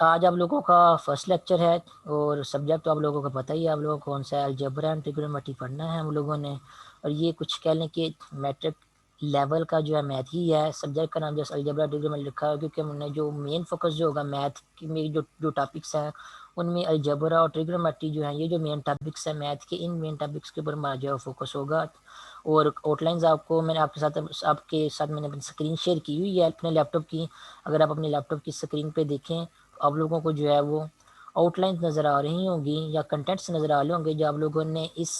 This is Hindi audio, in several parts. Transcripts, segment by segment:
आज आप लोगों का फर्स्ट लेक्चर है और सब्जेक्ट तो आप लोगों को पता ही है, आप लोगों को कौन सा है, अलजेब्रा एंड ट्रिग्नोमेट्री पढ़ना है हम लोगों ने। और ये कुछ कह लें कि मैट्रिक लेवल का जो है मैथ ही है। सब्जेक्ट का नाम जैसे अलजेब्रा ट्रिग्नोमेट्री लिखा है क्योंकि हमने जो मेन फोकस जो होगा मैथ की में जो जो टॉपिक्स हैं उनमें अलजेब्रा और ट्रिग्नोमेट्री जो है ये जो मेन टॉपिक्स है मैथ के, इन मेन टॉपिक्स के ऊपर हमारा जो है फोकस होगा। और आउटलाइंस आपको मैंने आपके साथ मैंने अपनी स्क्रीन शेयर की हुई है अपने लैपटॉप की। अगर आप अपने लैपटॉप की स्क्रीन पे देखें आप लोगों को जो है वो आउटलाइन नज़र आ रही होंगी या कंटेंट्स नज़र आ रहे होंगे जो आप लोगों ने इस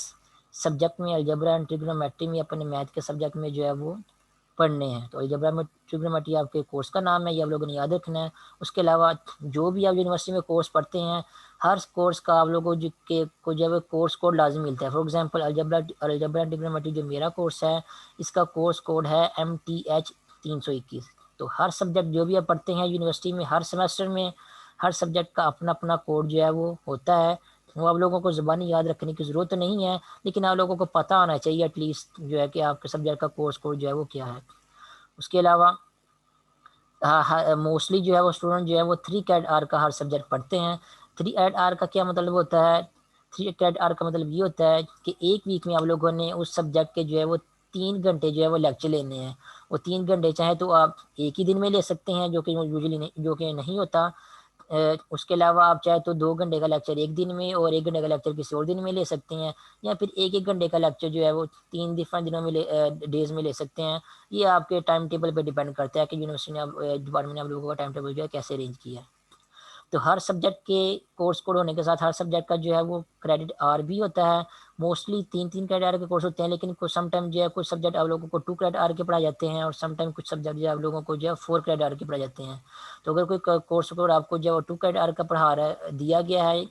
सब्जेक्ट में अलजेब्रा एंड ट्रिग्नोमेट्री में अपने मैथ के सब्जेक्ट में जो है वो पढ़ने हैं। तो अलजेब्रा में ट्रिग्नोमेट्री आपके कोर्स का नाम है, ये आप लोगों ने याद रखना है। उसके अलावा जो भी आप यूनिवर्सिटी में कोर्स पढ़ते हैं हर कोर्स का आप लोगों को जो है कोर्स कोड लाजमी मिलता है। For example algebra and trigonometry जो मेरा कोर्स है इसका कोर्स कोड है MTH 321। तो हर सब्जेक्ट जो भी आप पढ़ते हैं यूनिवर्सिटी में हर सेमेस्टर में हर सब्जेक्ट का अपना अपना कोड जो है वो होता है। वो आप लोगों को ज़बानी याद रखने की ज़रूरत तो नहीं है, लेकिन आप लोगों को पता होना चाहिए एटलीस्ट जो है कि आपके सब्जेक्ट का कोर्स कोड जो है वो क्या है। उसके अलावा हाँ हाँ, मोस्टली जो है वो स्टूडेंट जो है वो 3 CAT-R का हर सब्जेक्ट पढ़ते हैं। 3 CAT-R का क्या मतलब होता है? 3 CAT-R का मतलब ये होता है कि एक वीक में आप लोगों ने उस सब्जेक्ट के जो है वो 3 घंटे जो है वो लेक्चर लेने हैं। वो 3 घंटे चाहे तो आप एक ही दिन में ले सकते हैं जो कि नहीं होता। उसके अलावा आप चाहे तो 2 घंटे का लेक्चर एक दिन में और 1 घंटे का लेक्चर किसी और दिन में ले सकते हैं, या फिर एक एक घंटे का लेक्चर जो है वो 3 डिफरेंट दिनों में डेज में ले सकते हैं। ये आपके टाइम टेबल पे डिपेंड करता है कि यूनिवर्सिटी ने डिपार्टमेंट ने आप लोगों का टाइम टेबल जो है कैसे अरेंज किया है। तो हर सब्जेक्ट के कोर्स कोड होने के साथ हर सब्जेक्ट का जो है वो क्रेडिट आर भी होता है। मोस्टली 3-3 क्रेडिट आर के कोर्स होते हैं, लेकिन कुछ समटाइम जो है कुछ सब्जेक्ट आप लोगों को 2 क्रेडिट आर के पढ़ाए जाते हैं और समटाइम कुछ सब्जेक्ट जो है आप लोगों को जो है 4 क्रेडिट आर के पढ़ाए जाते हैं। तो अगर कोई कोर्स कोड आपको जो है 2 क्रेडिट आर का पढ़ा रहा है दिया गया है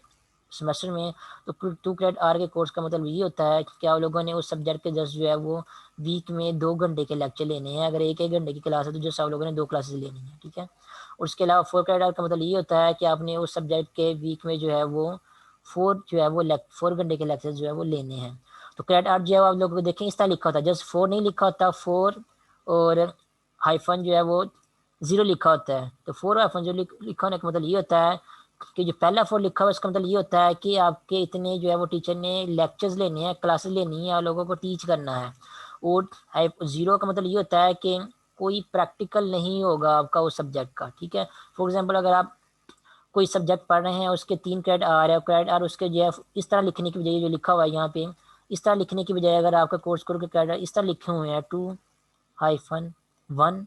सेमेस्टर में, तो 2 क्रेडिट आर के कोर्स का मतलब ये होता है कि आप लोगों ने उस सब्जेक्ट के जस्ट जो है वो वीक में 2 घंटे के लेक्चर लेने हैं। अगर एक एक घंटे की क्लास है तो जस्ट आप लोगों ने 2 क्लासेस लेनी है, ठीक है। और उसके अलावा 4 क्रेडिट का मतलब ये होता है कि आपने उस सब्जेक्ट के वीक में जो है वो 4 घंटे के लेक्चर जो है वो लेने हैं। तो क्रेडिट आर जो है आप लोगों को देखें इस तरह लिखा होता है, जस्ट 4 नहीं लिखा होता, 4 और हाइफन जो है वो 0 लिखा होता है। तो 4 हाइफन 0 लिखा होने का मतलब ये होता है कि जो पहला 4 लिखा हुआ है इसका मतलब ये होता है कि आपके इतने जो है वो टीचर ने लेक्चर्स लेने हैं, क्लासेस लेनी है, आप लोगों को टीच करना है। और 0 का मतलब ये होता है कि कोई प्रैक्टिकल नहीं होगा आपका उस सब्जेक्ट का, ठीक है। फॉर एग्जांपल अगर आप कोई सब्जेक्ट पढ़ रहे हैं उसके 3 क्रेडिट आर है, क्रेडिट आर उसके जो है इस तरह लिखने की बजाय जो लिखा हुआ है यहाँ पे इस तरह लिखने की बजाय अगर आपका कोर्स कोड के क्रेडिट आर इस तरह लिखे हुए हैं 2-1,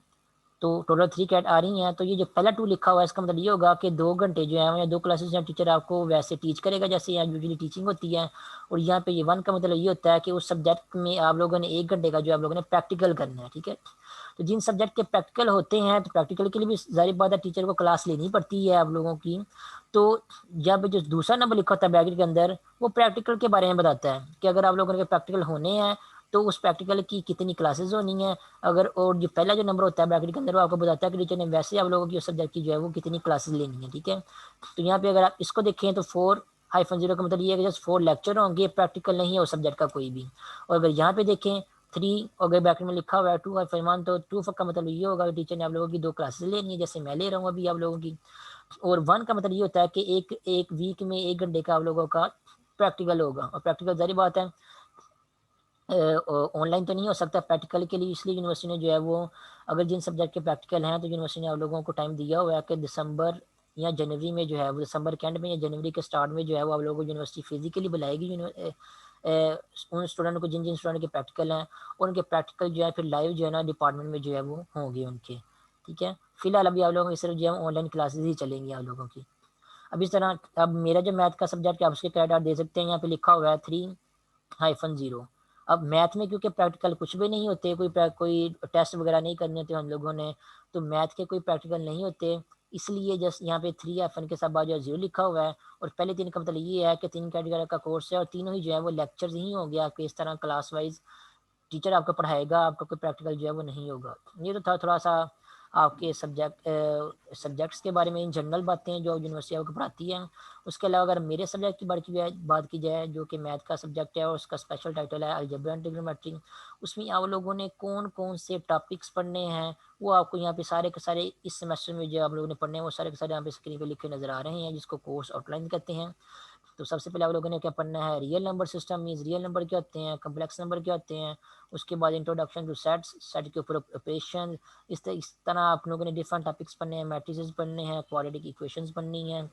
तो टोटल 3 कैट आ रही हैं। तो ये जो पहला 2 लिखा हुआ है इसका मतलब ये होगा कि 2 घंटे जो है या 2 क्लासेस हैं टीचर आपको वैसे टीच करेगा जैसे यहाँ यूजुअली टीचिंग होती है। और यहाँ पे ये 1 का मतलब ये होता है कि उस सब्जेक्ट में आप लोगों ने 1 घंटे का जो आप लोगों ने प्रैक्टिकल करना है, ठीक है। तो जिन सब्जेक्ट के प्रैक्टिकल होते हैं तो प्रैक्टिकल के लिए भी जाहिर बात है टीचर को क्लास लेनी पड़ती है आप लोगों की। तो जब जो दूसरा नंबर लिखा होता है ब्रैकेट के अंदर वो प्रैक्टिकल के बारे में बताता है कि अगर आप लोगों के प्रैक्टिकल होने हैं तो उस प्रैक्टिकल की कितनी क्लासेस होनी है। अगर और जो पहला जो नंबर होता है ब्रैकेट के अंदर वो आपको बताता है कि टीचर ने वैसे आप लोगों की उस सब्जेक्ट की जो है वो कितनी क्लासेस लेनी है, ठीक है। तो यहाँ पे अगर आप इसको देखें तो 4-0 का मतलब ये है कि जस्ट 4 लेक्चर होंगे, प्रैक्टिकल नहीं है उस सब्जेक्ट का कोई भी। और अगर यहाँ पे देखें 3 अगर ब्रैकेट में लिखा हुआ है 2 तो 2 का मतलब ये होगा कि टीचर ने आप लोगों की 2 क्लासेस लेनी है जैसे मैं ले रहा हूँ अभी आप लोगों की। और 1 का मतलब ये होता है कि एक एक वीक में 1 घंटे का आप लोगों का प्रैक्टिकल होगा। और प्रैक्टिकल जारी बात है ऑनलाइन तो नहीं हो सकता प्रैक्टिकल के लिए, इसलिए यूनिवर्सिटी ने जो है वो अगर जिन सब्जेक्ट के प्रैक्टिकल हैं तो यूनिवर्सिटी ने आप लोगों को टाइम दिया हुआ है कि दिसंबर या जनवरी में जो है वो दिसंबर के एंड में या जनवरी के स्टार्ट में जो है वो आप लोगों को यूनिवर्सिटी फिजिकली बुलाएगी उन स्टूडेंट को जिन जिन स्टूडेंट के प्रैक्टिकल हैं और उनके प्रैक्टिकल जो है फिर लाइव जो है ना डिपार्टमेंट में जो है वो होंगे उनके, ठीक है। फिलहाल अभी आप लोगों की सिर्फ जो है ऑनलाइन क्लासेज ही चलेंगी आप लोगों की। अब इस तरह अब मेरा जो मैथ का सब्जेक्ट आप उसके क्रेडिट दे सकते हैं, यहाँ पे लिखा हुआ है 3-0। अब मैथ में क्योंकि प्रैक्टिकल कुछ भी नहीं होते, कोई टेस्ट वगैरह नहीं करने होते हम लोगों ने, तो मैथ के कोई प्रैक्टिकल नहीं होते, इसलिए जस्ट यहाँ पे 3 FN के साथ बाद जो 0 लिखा हुआ है। और पहले 3 का मतलब ये है कि 3 कैटेगरी का कोर्स है और तीनों ही जो है वो लेक्चर्स ही हो गया आपके, इस तरह क्लास वाइज टीचर आपको पढ़ाएगा, आपका कोई प्रैक्टिकल जो है वो नहीं होगा। ये तो था थोड़ा सा आपके सब्जेक्ट्स के बारे में इन जनरल बातें जो यूनिवर्सिटी आपको पढ़ाती है। उसके अलावा अगर मेरे सब्जेक्ट की बात की जाए जो कि मैथ का सब्जेक्ट है और उसका स्पेशल टाइटल है अलजेब्रा एंड ट्रिग्नोमेट्री, उसमें आप लोगों ने कौन-कौन से टॉपिक्स पढ़ने हैं, वो आपको यहाँ पे सारे के सारे इस सेमेस्टर में जो आप लोगों ने पढ़ने हैं, वो सारे के सारे यहाँ पे स्क्रीन पे लिखे नज़र आ रहे हैं, जिसको कोर्स आउटलाइन कहते हैं। तो सबसे पहले आप लोगों ने क्या पढ़ना है, real number system means real number क्या होते हैं, कॉम्प्लेक्स नंबर क्या होते हैं। उसके बाद इंट्रोडक्शन टू सेट्स, सेट के ऊपर ऑपरेशन। इस तरह आप लोगों ने डिफरेंट टॉपिक्स पढ़ने हैं, मैट्रिसेस पढ़ने हैं, क्वाड्रेटिक इक्वेशंस पढ़नी है,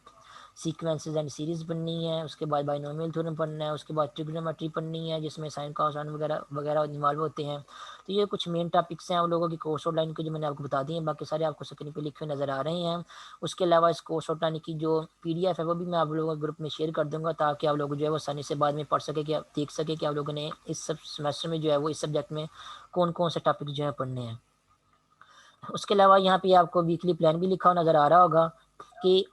सीक्वेंसेस एंड सीरीज पढ़नी है। उसके बाद बाइनोमियल थ्योरम पढ़ना है। उसके बाद ट्रिग्नोमेट्री पढ़नी है जिसमें साइन कॉस वगैरह वगैरह इन्वॉल्व होते हैं। तो ये कुछ मेन टॉपिक्स हैं आप लोगों की कोर्स आउटलाइन के, जो मैंने आपको बता दी हैं। बाकी सारे आपको स्क्रीन पे लिखे हुए नज़र आ रहे हैं। उसके अलावा इस कोर्स आउटलाइन की जो पीडीएफ है वो भी मैं आप लोगों के ग्रुप में शेयर कर दूंगा, ताकि आप लोग जो है वो आसानी से बाद में पढ़ सके, कि आप देख सके कि आप लोगों ने इस सब सेमेस्टर में जो है वो इस सब्जेक्ट में कौन कौन से टॉपिक जो है पढ़ने हैं। उसके अलावा यहाँ पे आपको वीकली प्लान भी लिखा हुआ नज़र आ रहा होगा कि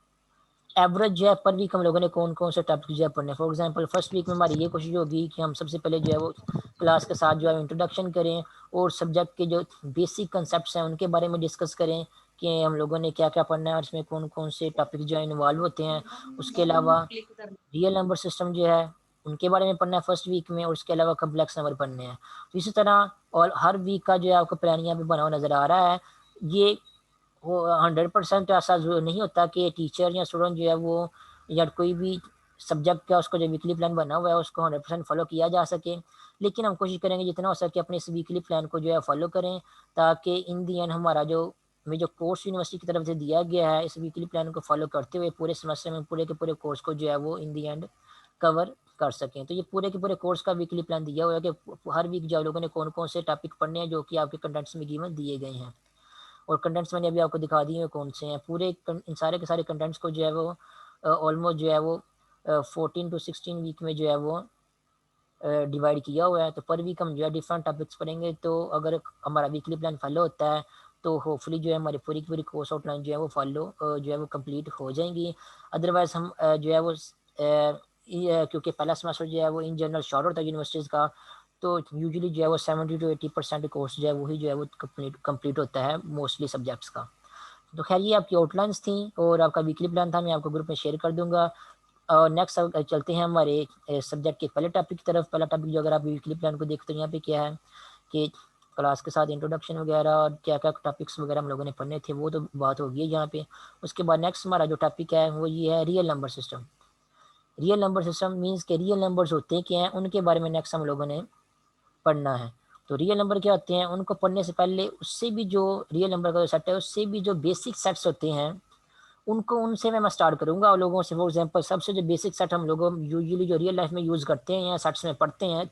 एवरेज जो है पर वीक हम लोगों ने कौन कौन से टॉपिक जो है पढ़ने। फॉर एग्जांपल फर्स्ट वीक में हमारी ये कोशिश होगी कि हम सबसे पहले जो है वो क्लास के साथ जो है इंट्रोडक्शन करें और सब्जेक्ट के जो बेसिक कंसेप्ट हैं उनके बारे में डिस्कस करें कि हम लोगों ने क्या क्या पढ़ना है और इसमें कौन कौन से टॉपिक जो है इन्वॉल्व होते हैं। उसके अलावा रियल नंबर सिस्टम जो है उनके बारे में पढ़ना है फर्स्ट वीक में, और उसके अलावा कम्प्लेक्स नंबर पढ़ने हैं। तो इसी तरह और हर वीक का जो है आपको प्लान यहाँ पे बना हुआ नज़र आ रहा है। ये वो 100% ऐसा ज़रूर नहीं होता कि टीचर या स्टूडेंट जो है वो या कोई भी सब्जेक्ट का उसको जो वीकली प्लान बना हुआ है उसको 100% फॉलो किया जा सके। लेकिन हम कोशिश करेंगे जितना हो सके अपने इस वीकली प्लान को जो है फॉलो करें, ताकि इन दी एंड हमारा जो कोर्स यूनिवर्सिटी की तरफ से दिया गया है, इस वीकली प्लान को फॉलो करते हुए पूरे सेमेस्टर में पूरे के पूरे कोर्स को जो है वो इन दी एंड कवर कर सकें। तो ये पूरे के पूरे कोर्स का वीकली प्लान दिया हुआ है कि हर वीक जो लोगों ने कौन कौन से टॉपिक पढ़ने हैं जो कि आपके कंटेंट्स में गिवन दिए गए हैं, और कंटेंट्स मैंने अभी आपको दिखा दिए हैं कौन से हैं। पूरे इन सारे के सारे कंटेंट्स को जो है वो ऑलमोस्ट जो है वो 14 टू 16 वीक में जो है वो डिवाइड किया हुआ है। तो पर वीक हम जो है डिफरेंट टॉपिक्स पढ़ेंगे। तो अगर हमारा वीकली प्लान फॉलो होता है तो होपफुली जो है हमारी पूरी की पूरी कोर्स आउटलाइन जो है वो फॉलो जो है वो कंप्लीट हो जाएंगी। अदरवाइज हम जो है वो क्योंकि पहला सेमेस्टर जो है वो इन जनरल शॉर्ट होता है यूनिवर्सिटीज़ का, तो यूजुअली जो है वो 70 टू 80% कोर्स जो है वही जो है वो कंप्लीट होता है मोस्टली सब्जेक्ट्स का। तो खैर ये आपकी आउटलाइंस थी और आपका वीकली प्लान था, मैं आपको ग्रुप में शेयर कर दूंगा। और नेक्स्ट चलते हैं हमारे सब्जेक्ट के पहले टॉपिक की तरफ। पहला टॉपिक जो अगर आप वीकली प्लान को देखते हो यहाँ पे क्या है कि क्लास के साथ इंट्रोडक्शन वगैरह और क्या क्या टॉपिक्स वगैरह हम लोगों ने पढ़ने थे वो तो बात हो गई है यहाँ पे। उसके बाद नेक्स्ट हमारा जो टॉपिक है वो ये है real number system. Real number system means के रियल नंबर्स होते हैं क्या हैं, उनके बारे में नेक्स्ट हम लोगों ने पढ़ना है। तो रियल नंबर क्या होते हैं, उनको पढ़ने से पहले उससे भी जो रियल नंबर का जो सेट है उससे भी जो बेसिक सेट्स होते हैं उनको उनसे मैं स्टार्ट करूंगा और लोगों से। फॉर एग्जांपल सबसे जो बेसिक सेट हम लोग यूजुअली जो रियल लाइफ में यूज़ करते हैं या सेट्स में पढ़ते हैं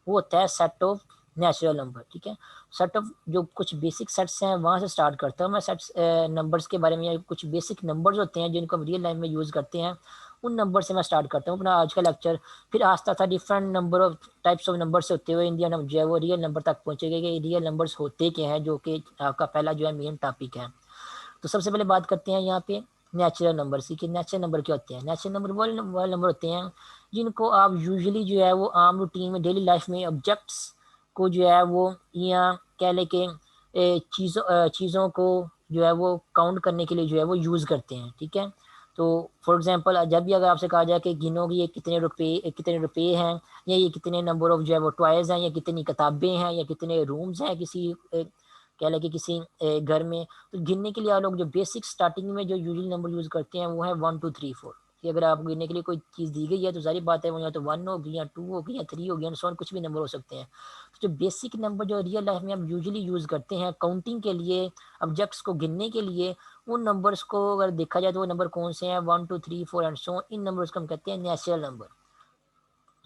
वो होता है सेट ऑफ नेचुरल नंबर। ठीक है, सेट ऑफ जो कुछ बेसिक सेट्स हैं वहाँ से स्टार्ट करता हूँ मैं सेट्स नंबर्स के बारे में, या कुछ बेसिक नंबर्स होते हैं जिनको हम रियल लाइफ में यूज़ करते हैं उन नंबर से मैं स्टार्ट करता हूँ अपना आज का लेक्चर। फिर आस्ता आस्ता different number of types of number से होते हुए इंडिया जो है वो रियल नंबर तक पहुँचेगा कि रियल नंबर्स होते क्या हैं, जो कि आपका पहला जो है मेन टॉपिक है। तो सबसे पहले बात करते हैं यहाँ पे नेचुरल नंबर की कि नेचुरल नंबर क्या होते हैं। नेचुरल नंबर वो नंबर होते हैं जिनको आप यूजुअली जो है वो आम रूटीन में डेली लाइफ में ऑब्जेक्ट्स को जो है वो या कह लें कि चीज़ों को जो है वो काउंट करने के लिए जो है वो यूज़ करते हैं। ठीक है, तो फॉर एग्जांपल जब भी अगर आपसे कहा जाए कि गिनो कि ये कितने रुपए हैं, या ये कितने नंबर ऑफ जो है वो टॉयज़ हैं, या कितनी किताबें हैं, या कितने रूम्स हैं किसी कह लें कि किसी घर में, तो गिनने के लिए आप लोग जो बेसिक स्टार्टिंग में जो यूजुअली नंबर यूज़ करते हैं वो है 1 2 3 4। कि अगर आपको गिनने के लिए कोई चीज़ दी गई है तो ज़ाहिर बात है वो या तो 1 होगी या 2 होगी या 3 होगी, एंड सो ऑन, कुछ भी नंबर हो सकते हैं। तो जो बेसिक नंबर जो रियल लाइफ में आप यूजुअली यूज़ करते हैं काउंटिंग के लिए, ऑब्जेक्ट्स को गिनने के लिए, उन नंबर्स को अगर देखा जाए तो वो नंबर कौन से हैं 1 2 3 4 and so on, in numbers को हम कहते हैं नेचुरल नंबर।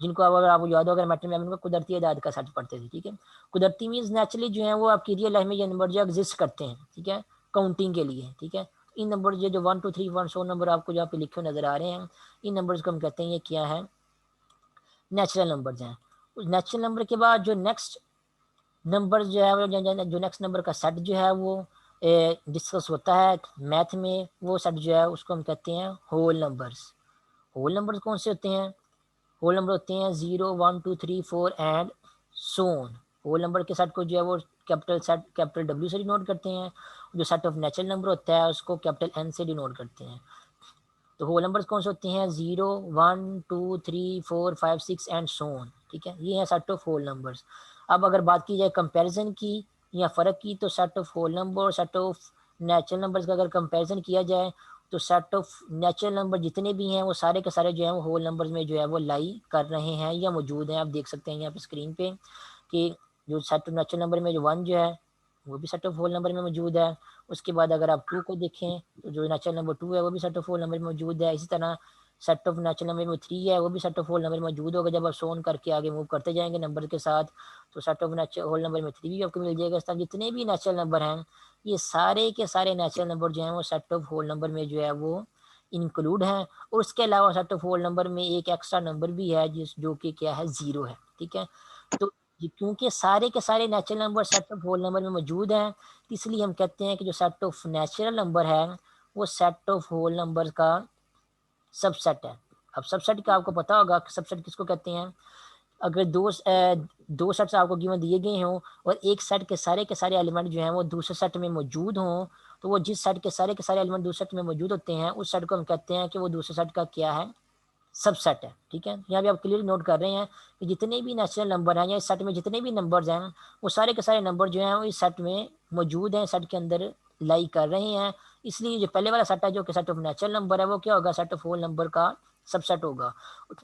जिनको अब अगर आपको याद हो, अगर मैट्रिक में उनको कुदरती आदाद का सेट पढ़ते थे। ठीक है, कुदरती मीन्स नेचुरली जो है वो आपकी रियल लाइफ में ये नंबर जो एग्जिस्ट करते हैं। ठीक है, काउंटिंग के लिए। ठीक है, इन नंबर जो 1 2 3 1 100 नंबर आपको जहाँ पे लिखे हुए नजर आ रहे हैं, इन नंबर्स को हम कहते हैं ये क्या है, नेचुरल नंबर्स हैं। उस नेचुरल नंबर के बाद जो नेक्स्ट नंबर जो है जो नेक्स्ट नंबर का सेट जो है वो डिस्कस होता है मैथ में, वो सेट जो है उसको हम कहते हैं होल नंबर्स। होल नंबर्स कौन से होते हैं, होल नंबर होते हैं 0 1 2 3 4 and so on. Whole number के सेट को जो है वो कैपिटल सेट कैपिटल डब्ल्यू से डिनोट करते हैं। जो सेट ऑफ नेचुरल नंबर होता है उसको कैपिटल एन से डिनोट करते हैं। तो होल नंबर्स कौन से होते हैं? 0, 1, 2, 3, 4, 5, 6 एंड सो ऑन। ठीक है, ये है सेट ऑफ होल नंबर्स। अब अगर बात की जाए कंपैरिजन की या फ़र्क की, तो सेट ऑफ होल नंबर और सेट ऑफ नेचुरल नंबर्स का अगर कंपैरिजन किया जाए तो सेट ऑफ नेचुरल नंबर जितने भी हैं वो सारे के सारे जो है वो होल नंबर्स में जो है वो लाई कर रहे हैं या मौजूद हैं। आप देख सकते हैं यहाँ पे स्क्रीन पे कि जो सेट ऑफ नेचुरल नंबर में जो 1 जो है वो भी सेट ऑफ होल नंबर में मौजूद है। उसके बाद अगर आप 2 को देखें तो जो नेचुरल नंबर 2 है वो भी सेट ऑफ होल नंबर में मौजूद है। इसी तरह सेट ऑफ नेचुरल नंबर में 3 है वो भी सेट ऑफ होल नंबर में मौजूद होगा। जब आप सोन करके आगे मूव करते जाएंगे नंबर के साथ तो set of natural whole number में 3 भी आपको मिल जाएगा। इस तरह जितने भी नेचुरल नंबर हैं ये सारे के सारे नेचुरल नंबर जो हैं वो सेट ऑफ होल नंबर में जो है वो इंक्लूड हैं। और उसके अलावा सेट ऑफ होल नंबर में एक एक्स्ट्रा नंबर भी है जिस जो कि क्या है, 0 है। ठीक है, तो क्योंकि सारे के सारे natural number set of whole number में मौजूद हैं, इसलिए हम कहते हैं कि जो सेट ऑफ नेचुरल नंबर है वो सेट ऑफ होल नंबर का सबसेट है। अब सबसेट का आपको पता होगा कि सबसेट किसको कहते हैं। अगर दो सेट्स आपको गिवन दिए गए हों और एक सेट के सारे एलिमेंट जो हैं वो दूसरे सेट में मौजूद हों, तो वो जिस सेट के सारे एलिमेंट दूसरे सेट में मौजूद होते हैं उस सेट को हम कहते हैं कि वो दूसरे सेट का क्या है, सबसेट है। ठीक है, यहाँ पे आप क्लियर नोट कर रहे हैं कि जितने भी नेचुरल नंबर हैं या इस सेट में जितने भी नंबर्स हैं वो सारे के सारे नंबर जो हैं वो इस सेट में मौजूद हैं, सेट के अंदर लाई कर रहे हैं। इसलिए जो पहले वाला सेट है जो कि सेट ऑफ नेचुरल नंबर है वो क्या होगा, सेट ऑफ होल नंबर का सबसेट होगा।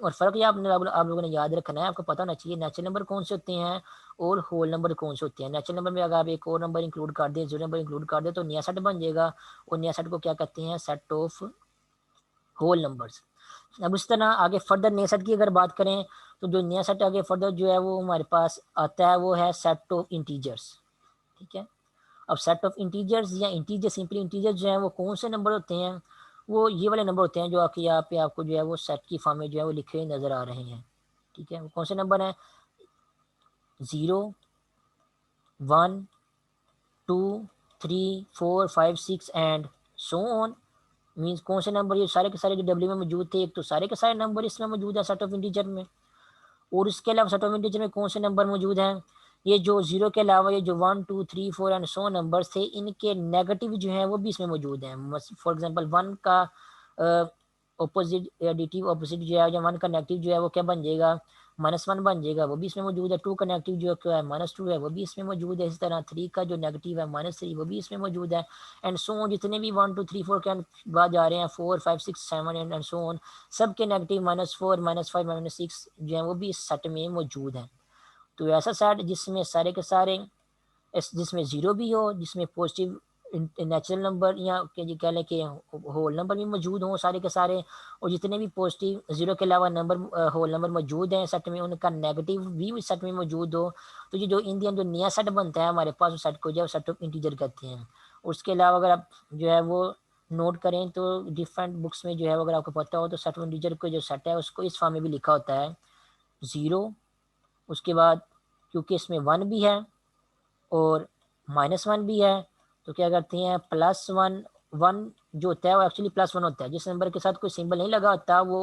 और फर्क ये आप लोगों ने याद रखना है, आपको पता होना चाहिए नेचुरल नंबर कौन से होते हैं और होल नंबर कौन से होते हैं। नेचुरल नंबर में अगर आप एक और नंबर इंक्लूड कर दें, 0 नंबर इंक्लूड कर दें तो नया सेट बन जाएगा और नया सेट को क्या कहते हैं, सेट ऑफ होल नंबर्स। अब इस तरह आगे फर्दर नए सेट की अगर बात करें तो जो नया सेट आगे फर्दर जो है वो हमारे पास आता है वो है सेट ऑफ इंटीजर्स। ठीक है, अब सेट ऑफ इंटीजर्स या इंटीजर सिंपली इंटीजर जो है वो कौन से नंबर होते हैं, वो ये वाले नंबर होते हैं जो आपके यहाँ पे आपको जो है वो सेट की फॉर्म में जो है वो लिखे हुए नज़र आ रहे हैं। ठीक है, वो कौन से नंबर हैं, 0, 1, 2, 3, 4, 5, 6 एंड सो ऑन। मीन्स कौन से नंबर, ये सारे के सारे जो डब्ल्यू में मौजूद थे, एक तो सारे के सारे नंबर इसमें मौजूद है सेट ऑफ इंटीजर में। और इसके अलावा सेट ऑफ इंटीजर में कौन से नंबर मौजूद हैं, ये जो 0 के अलावा ये जो 1, 2, 3, 4 एंड सो नंबर्स थे इनके नेगेटिव जो हैं वो भी इसमें मौजूद हैं। फॉर एग्जांपल 1 का ऑपोजिट एडिटिव ऑपोजिट जो है, या 1 का नेगेटिव जो है वो क्या बन जाएगा, -1 बन जाएगा, वो भी इसमें मौजूद है। 2 का नेगेटिव जो क्या है, -2 है, वो भी इसमें मौजूद है। इस तरह 3 का जो नेगेटिव है -3 वो भी इसमें मौजूद है। एंड सो ऑन, जितने भी 1, 2, 3, 4 के बाद जा रहे हैं, 4, 5, 6, 7 एंड सो ऑन, सब के नेगेटिव -4, -5, -6 जो है वो भी इस सेट में मौजूद हैं। तो ऐसा सेट जिसमें सारे के सारे जिसमें 0 भी हो, जिसमें पॉजिटिव नेचुरल नंबर या कह लें कि होल नंबर भी मौजूद हों सारे के सारे, और जितने भी पॉजिटिव 0 के अलावा नंबर होल नंबर मौजूद हैं सेट में उनका नेगेटिव भी सेट में मौजूद हो। तो ये जो इन दी एंड जो नया सेट बनता है हमारे पास, उस सेट को जो है सेट ऑफ इंटीजर कहते हैं। उसके अलावा अगर आप जो है वो नोट करें तो डिफरेंट बुक्स में जो है अगर आपको पता हो तो सेट ऑफ इंटीजर को जो सेट है उसको इस फॉर्म में भी लिखा होता है, 0, उसके बाद क्योंकि इसमें 1 भी है और -1 भी है तो क्या करते हैं, +1, 1 जो होता है वो एक्चुअली +1 होता है। जिस नंबर के साथ कोई सिंबल नहीं लगा होता वो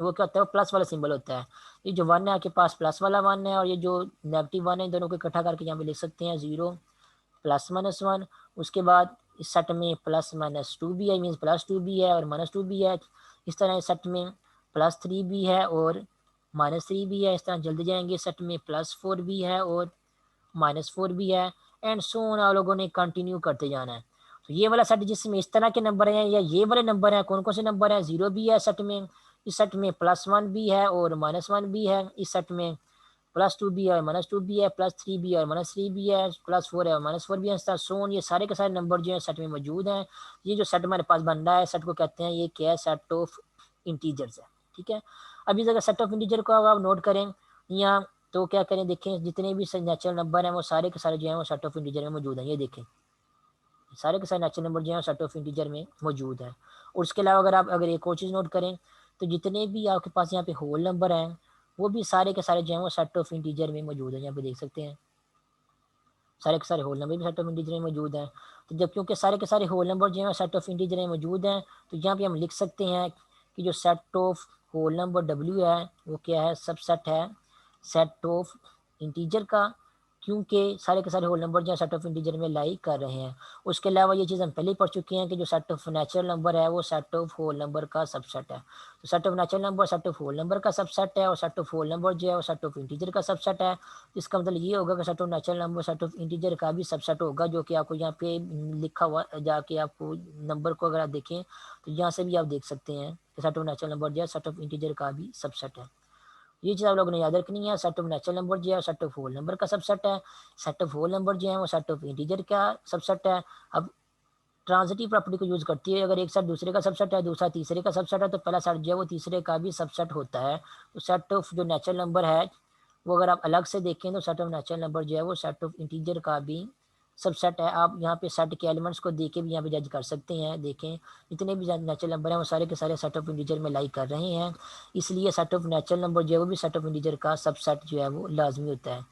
क्या होता है, वो प्लस वाला सिंबल होता है। ये जो 1 है आपके पास प्लस वाला 1 है और ये जो नेगेटिव 1 है, इन दोनों को इकट्ठा करके यहाँ पे लिख सकते हैं 0 +-1। उसके बाद इस सेट में +-2 भी है, मीन्स +2 भी है और -2 भी है। इस तरह इस सेट में +3 भी है और -3 भी है। इस तरह जल्दी जाएंगे, सेट में +4 भी है और -4 भी है एंड सो ऑन। आप लोगों ने कंटिन्यू करते जाना है। तो ये वाला सेट जिसमें इस तरह के नंबर हैं या ये वाले नंबर हैं, कौन कौन से नंबर हैं, 0 भी है सेट में, इस सेट में +1 भी है और -1 भी है, इस सेट में +2 भी है और -2 भी है, +3 भी है और -3 भी है, +4 है और -4 भी है। इस तरह सो ऑन, ये सारे के सारे नंबर जो है सेट में मौजूद हैं। ये जो सेट हमारे पास बन रहा है सेट को कहते हैं, ये क्या है, सेट ऑफ इंटीजर्स है। ठीक है, अब इस अगर सेट ऑफ इंटीजर को आप नोट करें या तो क्या करें, देखें जितने भी नेचुरल नंबर हैं वो सारे के सारे जो हैं वो सेट ऑफ इंटीजर में मौजूद हैं। ये देखें सारे के सारे नेचुरल नंबर जो हैं सेट ऑफ इंटीजर में मौजूद है। और उसके अलावा अगर एक और चीज़ नोट करें तो जितने भी आपके पास यहाँ पे होल नंबर हैं वो भी सारे के सारे जो हैं वो सेट ऑफ इंटीजर में मौजूद है। यहाँ पे देख सकते हैं सारे के सारे होल नंबर भी सेट ऑफ इंटीजर में मौजूद हैं। तो जब क्योंकि सारे के सारे होल नंबर जो हैं सेट ऑफ इंटीजर में मौजूद हैं तो यहाँ पे हम लिख सकते हैं कि जो set of whole number W है वो क्या है, सबसेट है सेट ऑफ इंटीजर का। क्योंकि सारे के सारे होल नंबर जो है सेट ऑफ इंटीजर में लाई कर रहे हैं। उसके अलावा ये चीज़ हम पहले ही पढ़ चुके हैं कि जो सेट ऑफ नेचुरल नंबर है वो सेट ऑफ होल नंबर का सबसेट है। तो set of natural number set of whole number का सबसेट है और सेट ऑफ होल नंबर जो है वो सेट ऑफ इंटीजर का सबसेट है। इसका मतलब ये होगा कि set of natural number set of integer का भी सबसेट होगा, जो कि आपको यहाँ पे लिखा हुआ जाके आपको नंबर को अगर आप देखें तो यहाँ से भी आप देख सकते हैं कि सेट ऑफ नेचुरल नंबर जो है सेट ऑफ इंटीजर का भी सबसेट है। ये चीज़ आप लोगों ने याद रखनी है। सेट ऑफ नेचुरल नंबर जो है सेट ऑफ होल नंबर का सबसेट है। सेट ऑफ होल नंबर जो है वो सेट ऑफ इंटीजर का सबसेट है। अब ट्रांजिटिव प्रॉपर्टी को यूज़ करती है, अगर एक सेट दूसरे का सबसेट है, दूसरा तीसरे का सबसेट है, तो पहला सेट जो है वो तीसरे का भी सबसेट होता है। तो सेट ऑफ जो नेचुरल नंबर है वो अगर आप अलग से देखें तो सेट ऑफ नेचुरल नंबर जो है वो सेट ऑफ इंटीजर का भी सबसेट है। आप यहाँ पे सेट के एलिमेंट्स को देख के भी यहाँ पे जज कर सकते हैं। देखें जितने भी नेचुरल नंबर हैं वो सारे के सारे सेट ऑफ इंटीजर में लाई कर रहे हैं, इसलिए सेट ऑफ नेचुरल नंबर जो है वो भी सेट ऑफ इंटीजर का सबसेट जो है वो लाजमी होता है।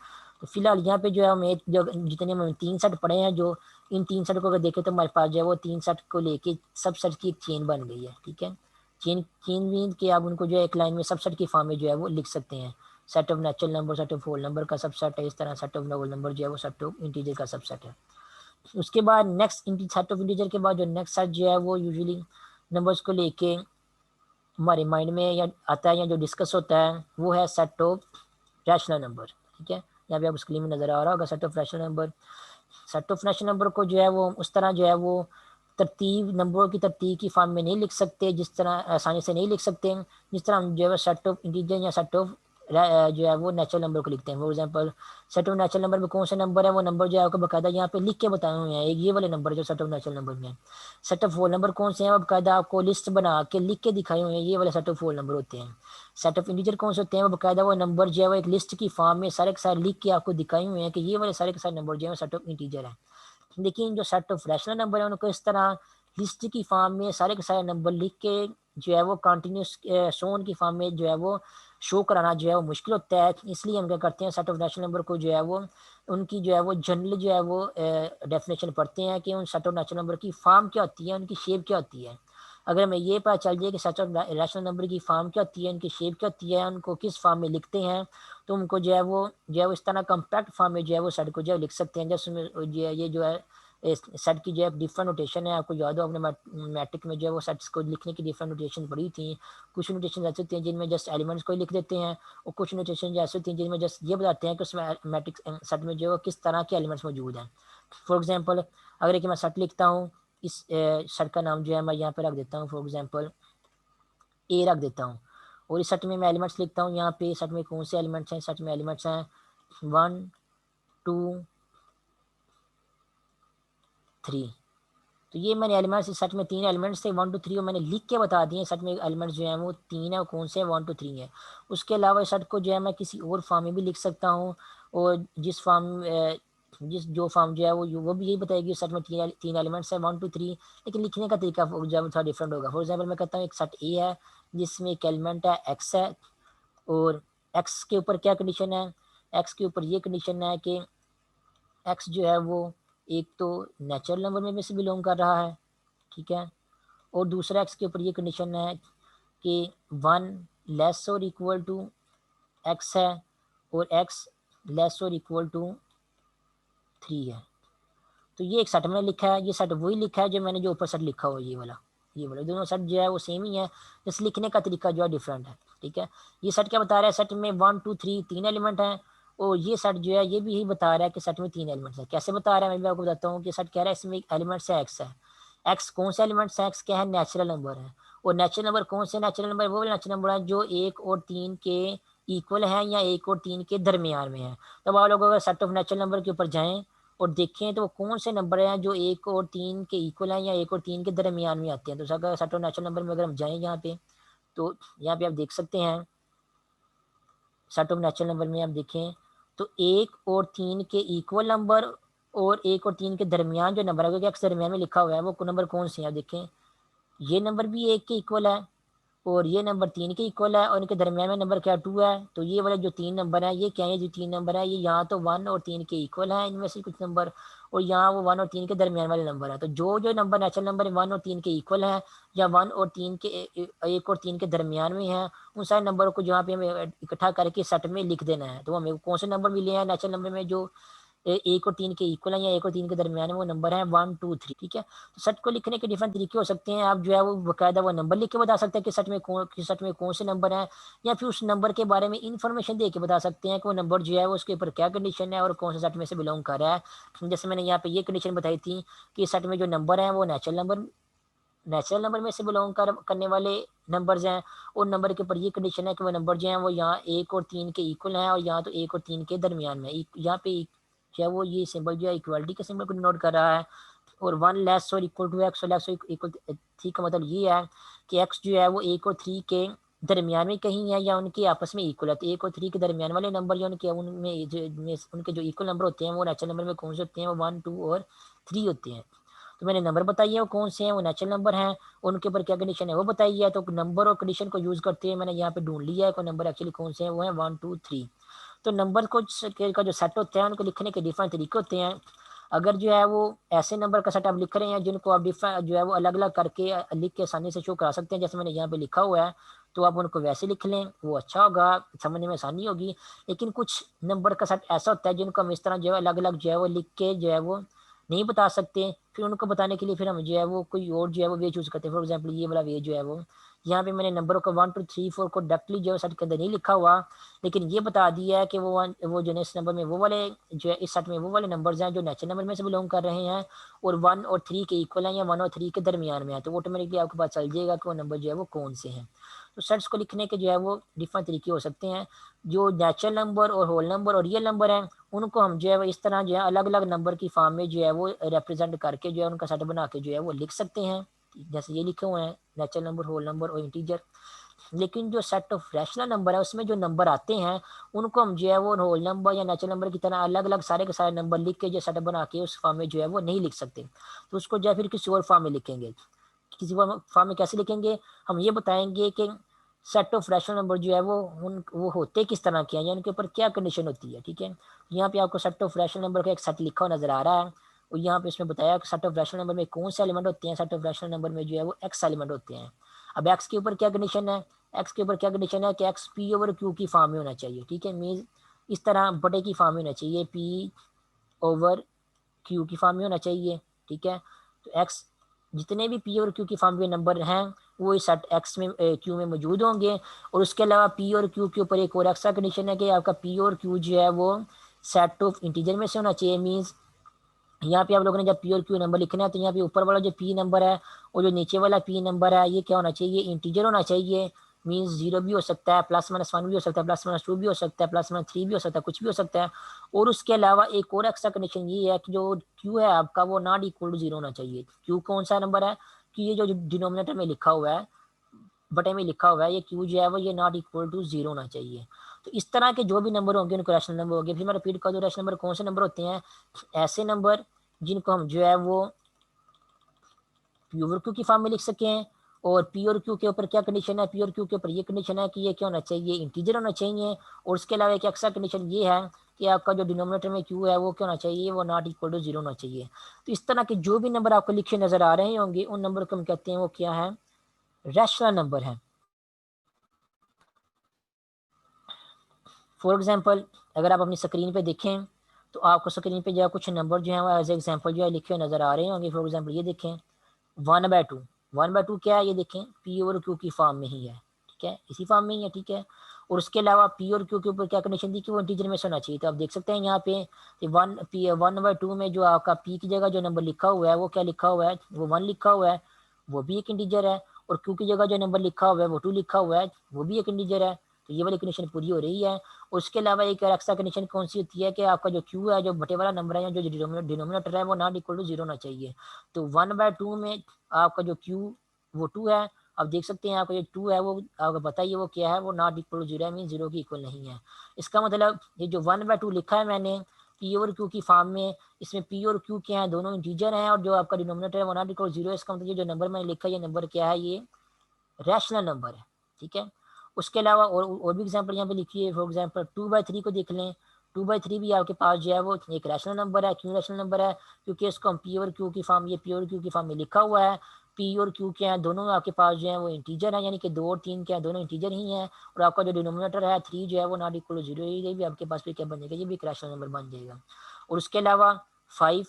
तो फिलहाल यहाँ पे जो है हम एक जो जितने हम 3 सेट पढ़े हैं, जो इन 3 सेट को अगर देखें तो हमारे पास जो है वो 3 सेट को लेके सबसेट की एक चेन बन गई है। ठीक है, चेन चेन मीन के आप उनको जो है एक लाइन में सबसेट की फॉर्म में जो है वो लिख सकते हैं। Set of natural number set of whole number का सबसेट है, इस तरह सेट ऑफ होल नंबर जो है वो सेट ऑफ इंटीजर का सबसेट है। उसके बाद नेक्स्ट सेट ऑफ इंटीजर के बाद जो नेक्स्ट सेट जो है वो यूजुअली नंबर्स को लेके हमारे माइंड में या आता है या जो डिस्कस होता है वो है सेट ऑफ रैशनल नंबर। ठीक है, यहाँ पे आप स्क्रीन में नज़र आ रहा होगा set of rational number. Set of rational number को जो है वो उस तरह जो है वो तरतीब नंबरों की तरतीब की फॉर्म में नहीं लिख सकते, जिस तरह आसानी से नहीं लिख सकते जिस तरह हम जो है सेट ऑफ इंटीजर या सेट ऑफ जो है वो नेचुरल नंबर को लिखते हैं। For example set of natural number में कौन से नंबर है, वो नंबर जो है आपको बकायदा यहाँ पे लिख के बताए हुए हैं। एक ये वाले नंबर जो सेट ऑफ नेचुरल नंबर में। सेट ऑफ होल नंबर कौन से हैं, वो बकायदा आपको लिस्ट बना के लिख के दिखाए हुए हैं, ये वाले सेट ऑफ होल नंबर होते हैं। सेट ऑफ इंटीजर कौन से होते हैं, वो बकायदा वो नंबर जो है वो एक लिस्ट की फॉर्म में सारे के सारे लिख के आपको दिखाए हुए हैं कि ये वाले सारे के सारे नंबर जो है सेट ऑफ इंटीजर है। लेकिन जो सेट ऑफ रैशनल नंबर है उनको इस तरह लिस्ट की फॉर्म में सारे के सारे नंबर लिख के जो है वो कंटिन्यूस शोन की फॉर्म में जो है वो शो कराना जो है वो मुश्किल होता है। इसलिए हम क्या करते हैं, सेट ऑफ रैशनल नंबर को जो है वो उनकी जो है वो जनरली जो है वो डेफिनेशन पढ़ते हैं कि उन सेट ऑफ रैशनल नंबर की फॉर्म क्या होती है, उनकी शेप क्या होती है। अगर हमें ये पता चल जाए कि सेट ऑफ रैशनल नंबर की फॉर्म क्या होती है, उनकी शेप क्या होती है, उनको किस फॉर्म में लिखते हैं, तो उनको जो है वो इस तरह कम्पैक्ट फॉर्म में जो है वो सेट को जो है लिख सकते हैं। जैसे जो है ये जो है सेट की जो है डिफरेंट नोटेशन है, आपको याद हो आपने मैट्रिक में जो है वो सेट्स को लिखने की डिफरेंट नोटेशन पढ़ी थी। कुछ नोटेशन ऐसे होती हैं जिनमें जस्ट एलिमेंट्स को ही लिख देते हैं, और कुछ नोटेशन ऐसे होती हैं जिनमें जस्ट ये बताते हैं कि उसमें मैट्रिक सेट में जो है किस तरह के एलिमेंट्स मौजूद हैं। फॉर एग्जाम्पल अगर एक मैं सेट लिखता हूँ, इस सेट का नाम जो है मैं यहाँ पे रख देता हूँ, फॉर एग्जाम्पल ए रख देता हूँ, और इस सेट में मैं एलिमेंट्स लिखता हूँ। यहाँ पे सेट में कौन से एलिमेंट्स हैं, सेट में एलिमेंट्स हैं 1 2 3। तो ये मैंने एलिमेंट्स इस सेट में 3 एलिमेंट्स थे 1 2 3, और मैंने लिख के बता दिए सेट में एलिमेंट्स जो हैं वो 3 है, और कौन से 1 2 3 है। उसके अलावा इस सेट को जो है मैं किसी और फॉर्म में भी लिख सकता हूँ, और जिस जो फॉर्म जो है वो भी यही बताएगी सेट में तीन एलिमेंट्स है 1 2 3, लेकिन लिखने का तरीका जो है वो थोड़ा डिफरेंट होगा। फॉर एग्जाम्पल मैं कहता हूँ एक सेट ए है जिसमें एक एलिमेंट है एक्स है, और एक्स के ऊपर क्या कंडीशन है, एक्स के ऊपर ये कंडीशन है कि एक्स जो है वो एक तो नेचुरल नंबर में से बिलोंग कर रहा है। ठीक है, और दूसरा एक्स के ऊपर ये कंडीशन है कि 1 लेस और इक्वल टू एक्स है, और एक्स लेस और इक्वल टू 3 है। तो ये एक सेट मैंने लिखा है, ये सेट वही लिखा है जो मैंने जो ऊपर सेट लिखा हुआ ये वाला दोनों सेट जो है वो सेम ही है, बस लिखने का तरीका जो है डिफरेंट है। ठीक है, ये सेट क्या बता रहा है, सेट में 1 2 3 3 एलिमेंट हैं, और ये सेट जो है ये भी यही बता रहा है कि सेट में 3 एलिमेंट्स है। कैसे बता रहा है मैं भी आपको बताता हूँ कि सेट कह रहा है इसमें एलिमेंट्स है एक्स है। एक्स कौन से एलिमेंट्स है, एक्स क्या है, नेचुरल नंबर है। और नेचुरल नंबर कौन से नेचुरल नंबर, वो नेचुरल नंबर है जो 1 और 3 के इक्वल है या 1 और 3 के दरमियान में है। तब आप लोग अगर सेट ऑफ नेचुरल नंबर के ऊपर जाएं और देखें तो वो कौन से नंबर हैं जो 1 और 3 के इक्वल हैं या 1 और 3 के दरमियान में आते हैं। तो अगर सेट ऑफ नेचुरल नंबर में अगर हम जाएं यहाँ पे, तो यहाँ पे आप देख सकते हैं सेट ऑफ नेचुरल नंबर में आप देखें तो 1 और 3 के इक्वल नंबर और 1 और 3 के दरमियान जो नंबर है, क्योंकि एक्स दरमियान में लिखा हुआ है, वो नंबर कौन से हैं आप देखें, ये नंबर भी 1 के इक्वल है, और ये नंबर 3 के इक्वल है, और इनके दरमियान में नंबर क्या 2 है। तो ये वाले जो 3 नंबर है ये क्या है, जो 3 नंबर है ये यहाँ तो 1 और 3 के इक्वल है इनमें से कुछ नंबर, और यहाँ वो 1 और 3 के दरमियान वाले नंबर है। तो जो जो नंबर नेचुरल नंबर 1 और 3 के इक्वल है या 1 और 3 के 1 और 3 के दरमियान में है, उन सारे नंबरों को जहाँ पे हमें इकट्ठा करके सेट में लिख देना है। तो हमें कौन से नंबर मिले हैं नेचुरल नंबर में, जो एक और तीन के इक्वल है या एक और तीन के दरमियान है, वो नंबर है 1 2 3, ठीक है। तो सेट को लिखने के डिफरेंट तरीके हो सकते हैं। आप जो है वो बाकायदा वो नंबर लिख के बता सकते हैं कि सेट में कौन से नंबर हैं, या फिर उस नंबर के बारे में इंफॉर्मेशन दे के बता सकते हैं कि वो नंबर जो है वो उसके ऊपर क्या कंडीशन है और कौन से सेट में से बिलोंग कर रहा है। जैसे मैंने यहाँ पे ये कंडीशन बताई थी कि सेट में जो नंबर है वो नेचुरल नंबर में से बिलोंग करने वाले नंबर्स हैं। और नंबर के ऊपर ये कंडीशन है कि वो नंबर जो हैं वो यहाँ एक और तीन के इक्वल हैं और यहाँ तो एक और तीन के दरमियान में। यहाँ पे जो है वो ये सिंबल जो है इक्वालिटी के सिंबल को डिनोट कर रहा है। और 1 लेस और इक्वल टू एक्स और लेस और इक्वल थ्री का मतलब ये है कि एक्स जो है वो एक और थ्री के दरमियान में कहीं है या उनके आपस में इक्वल है। तो एक और थ्री के दरमियान वाले नंबर या उनके जो इक्वल नंबर होते हैं वो नेचुरल नंबर में कौन से होते हैं, वो 1 2 और 3 होते हैं। तो मैंने नंबर बताई है वो कौन से हैं, वो नेचुरल नंबर हैं। उनके ऊपर क्या कंडीशन है वो बताई है। तो नंबर और कंडीशन को यूज करते हुए मैंने यहाँ पे ढूंढ लिया है कि नंबर एक्चुअली कौन से हैं, वो है 1 2 3। तो नंबर को का जो सेट होता है उनको लिखने के डिफरेंट तरीके होते हैं। अगर जो है वो ऐसे नंबर का सेट आप लिख रहे हैं जिनको आप डिफरेंट जो है वो अलग अलग करके लिख के आसानी से शो करा सकते हैं, जैसे मैंने यहाँ पे लिखा हुआ है, तो आप उनको वैसे लिख लें, वो अच्छा होगा, समझने में आसानी होगी। लेकिन कुछ नंबर का सेट ऐसा होता है जिनको हम इस तरह जो है अलग अलग जो है वो लिख के जो है वो नहीं बता सकते। फिर उनको बताने के लिए फिर हम जो है वो कोई और जो है वो वे चूज करते हैं। फॉर एग्जाम्पल ये वाला वे जो है वो यहाँ पे मैंने नंबरों को 1 2 3 4 को डायरेक्टली जो है सेट के अंदर नहीं लिखा हुआ, लेकिन ये बता दिया है कि वो जो नेक्स्ट नंबर में वो वाले जो है इस सेट में वो वाले नंबर्स हैं जो नेचुरल नंबर में से बिलोंग कर रहे हैं और 1 और 3 के इक्वल हैं या 1 और 3 के दरमियान में है। तो ऑटोमेटिकली आपको पता चल जाएगा कि वो नंबर जो है वो कौन से हैं। तो सेट्स को लिखने के जो है वो डिफरेंट तरीके हो सकते हैं। जो नेचुरल नंबर और होल नंबर और रियल नंबर हैं उनको हम जो है वो इस तरह जो है अलग अलग नंबर की फॉर्म में जो है वो रिप्रेजेंट करके जो है उनका सेट बना के जो है वो लिख सकते हैं, जैसे ये लिखे हुए हैं नेचुरल नंबर, होल नंबर और इंटीजर। लेकिन जो सेट ऑफ रैशनल नंबर है उसमें जो नंबर आते हैं उनको हम जो है वो होल नंबर या नेचुरल नंबर की तरह अलग अलग सारे के सारे नंबर लिख के जो सेट बना के उस फॉर्म में जो है वो नहीं लिख सकते। तो उसको जो है फिर किसी और फॉर्म में लिखेंगे। किसी फॉर्म में कैसे लिखेंगे, हम ये बताएंगे कि सेट ऑफ रैशनल नंबर जो है वो होते किस तरह के हैं या उनके ऊपर क्या कंडीशन होती है, ठीक है। यहाँ पे आपको सेट ऑफ रैशनल नंबर का एक सेट लिखा हुआ नजर आ रहा है और यहाँ पे इसमें बताया कि सेट ऑफ रैशनल नंबर में कौन से एलिमेंट होते हैं। सेट ऑफ रैशनल नंबर में जो है वो एक्स एलिमेंट होते हैं। अब एक्स के ऊपर क्या कंडीशन है, एक्स के ऊपर क्या कंडीशन है कि एक्स पी ओवर क्यू की फॉर्म में होना चाहिए, ठीक है। मीन इस तरह बटे की फॉर्म में होना चाहिए, पी ओवर क्यू की फॉर्म में होना चाहिए, ठीक है। तो एक्स जितने भी पी और क्यू की फॉर्म के नंबर हैं वो इस सेट एक्स में क्यू में मौजूद होंगे। और उसके अलावा पी और क्यू के ऊपर एक और एक्स्ट्रा कंडीशन है कि आपका पी और क्यू जो है वो सेट ऑफ इंटीजर में से होना चाहिए। मीन्स यहाँ पे आप लोगों ने जब पी और क्यू नंबर लिखना है तो यहाँ पे ऊपर वाला जो पी नंबर है और जो नीचे वाला पी नंबर है ये क्या होना चाहिए, इंटीजर होना चाहिए। मीन्स 0 भी हो सकता है, +-1 भी हो सकता है, +-2 भी हो सकता है, +-3 भी हो सकता है, कुछ भी हो सकता है। और उसके अलावा एक और एक्स्ट्रा कंडीशन ये है कि जो क्यू है आपका वो नॉट इक्वल टू 0 होना चाहिए। क्यू कौन सा नंबर है कि ये जो डिनोमिनेटर में लिखा हुआ है, बटे में लिखा हुआ है, ये क्यू जो है वो ये नॉट इक्वल टू 0 होना चाहिए। तो इस तरह के जो भी नंबर होंगे उनको रैशनल नंबर होंगे। फिर मैं रिपीट कर दूँ, रैशनल नंबर कौन से नंबर होते हैं, ऐसे नंबर जिनको हम जो है वो पी ओवर क्यू की फॉर्म में लिख सकें। और पी और क्यू के ऊपर क्या कंडीशन है, पी और क्यू के ऊपर ये कंडीशन है कि ये क्या होना चाहिए, इंटीजर होना चाहिए। और उसके अलावा एक एक्स्ट्रा कंडीशन ये है कि आपका जो डिनोमिनेटर में क्यू है वो क्या होना चाहिए, वो नॉट इक्वल टू 0 होना चाहिए। तो इस तरह के जो भी नंबर आपको लिखे नजर आ रहे होंगे उन नंबर को हम कहते हैं वो क्या है, रैशनल नंबर है। फॉर एग्जाम्पल अगर आप अपनी स्क्रीन पे देखें तो आपको स्क्रीन पे जो है कुछ नंबर जो है वो एज एग्जाम्पल जो है लिखे हुए नजर आ रहे होंगे। फॉर एग्जाम्पल ये देखें 1/2। 1/2 क्या है, ये देखें पी और क्यू की फॉर्म में ही है, ठीक है, इसी फॉर्म में ही है, ठीक है। और उसके अलावा पी और क्यू के ऊपर क्या कंडीशन दी कि वो इंटीजर में से होना चाहिए। तो आप देख सकते हैं यहाँ पे 1/2 में जो आपका पी की जगह जो नंबर लिखा हुआ है वो क्या लिखा हुआ है, वो 1 लिखा हुआ है, वो भी एक इंटीजर है। और क्यू की जगह जो नंबर लिखा हुआ है वो 2 लिखा हुआ है, वो भी एक इंटीजर है। तो ये वाली कंडीशन पूरी हो रही है। उसके अलावा एक एक्स्ट्रा कंडीशन कौन सी होती है कि आपका जो क्यू है, जो बटे वाला नंबर है या जो डिनोमिनेटर है वो नॉट इक्वल टू 0 होना चाहिए। तो 1/2 में आपका जो क्यू वो 2 है। अब देख सकते हैं आपका जो 2 है वो आपको बताइए वो क्या है, वो नॉट इक्वल टू 0 है, मीन 0 की इक्वल नहीं है। इसका मतलब ये जो 1/2 लिखा है मैंने पी और क्यू की फॉर्म में, इसमें पी और क्यू क्या है, दोनों इंटीजर हैं और जो आपका डिनोमिनेटर है वो नॉट इक्वल 0 है। इसका मतलब ये जो नंबर मैंने लिखा है ये नंबर क्या है, ये रैशनल नंबर है, ठीक है। उसके अलावा और भी एग्जाम्पल यहाँ पे लिखिए। फॉर एग्जाम्पल 2/3 को देख लें। 2/3 भी आपके पास जो है वो एक रैशनल नंबर है। क्यों रैशनल नंबर है, क्योंकि इसको हम पी और क्यू की फॉर्म, ये पी और क्यू की फॉर्म में लिखा हुआ है। पी और क्यू के हैं दोनों आपके पास जो है वो इंटीजर है, यानी कि 2 और 3 के हैं दोनों इंटीजर ही हैं। और आपका जो डिनोमिनेटर है 3 जो है वो नॉट इक्वल टू 0, ये भी आपके पास भी क्या बन जाएगा, ये भी एक रैशनल नंबर बन जाएगा। और उसके अलावा फाइव,